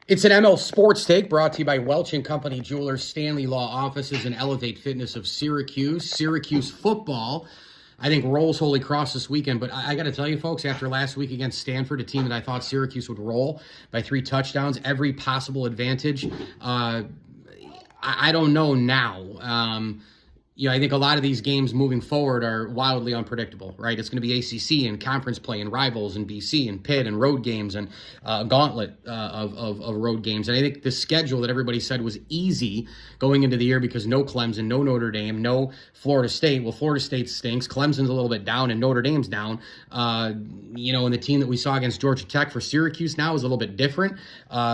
It's an ML Sports Take brought to you by Welch and Company Jewelers, Stanley Law Offices, and Elevate Fitness of Syracuse. Syracuse football, I think, rolls Holy Cross this weekend. But I got to tell you, folks, after last week against Stanford, a team that I thought Syracuse would roll by 3 touchdowns, every possible advantage, I don't know now. I think a lot of these games moving forward are wildly unpredictable, right? It's going to be ACC and conference play and rivals and BC and Pitt and road games and gauntlet of road games. And I think the schedule that everybody said was easy going into the year because no Clemson, no Notre Dame, no Florida State. Well, Florida State stinks. Clemson's a little bit down and Notre Dame's down. And the team that we saw against Georgia Tech for Syracuse now is a little bit different.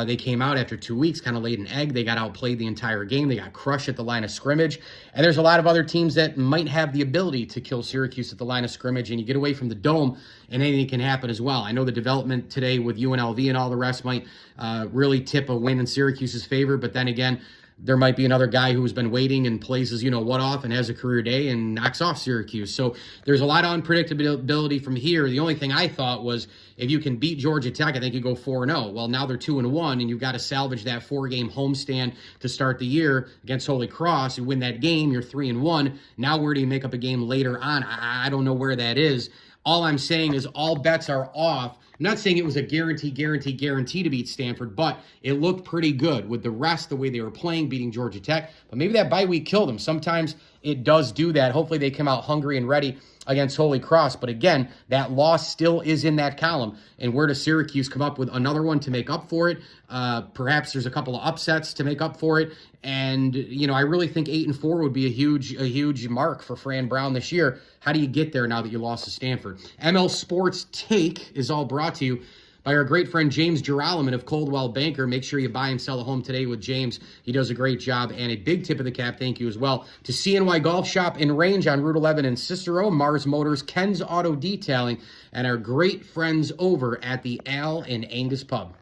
They came out after 2 weeks, kind of laid an egg. They got outplayed the entire game. They got crushed at the line of scrimmage. And there's a lot of other teams that might have the ability to kill Syracuse at the line of scrimmage, and you get away from the dome, and anything can happen as well. I know the development today with UNLV and all the rest might really tip a win in Syracuse's favor, but then again, there might be another guy who's been waiting and plays his you-know-what off and has a career day and knocks off Syracuse. So there's a lot of unpredictability from here. The only thing I thought was if you can beat Georgia Tech, I think you go 4-0. Well, now they're 2-1, and you've got to salvage that 4-game homestand to start the year against Holy Cross. You win that game, you're 3-1. Now where do you make up a game later on? I don't know where that is. All I'm saying is all bets are off. I'm not saying it was a guarantee to beat Stanford, but it looked pretty good with the rest, the way they were playing, beating Georgia Tech. But maybe that bye week killed them. Sometimes it does do that. Hopefully they come out hungry and ready against Holy Cross. But again, that loss still is in that column. And where does Syracuse come up with another one to make up for it? Perhaps there's a couple of upsets to make up for it. And, I really think 8-4 would be a huge mark for Fran Brown this year. How do you get there now that you lost to Stanford? ML Sports Take is all brought to you by our great friend James Girolman of Coldwell Banker. Make sure you buy and sell a home today with James. He does a great job. And a big tip of the cap, thank you as well, to CNY Golf Shop in Range on Route 11 in Cicero, Mars Motors, Ken's Auto Detailing, and our great friends over at the Al and Angus Pub.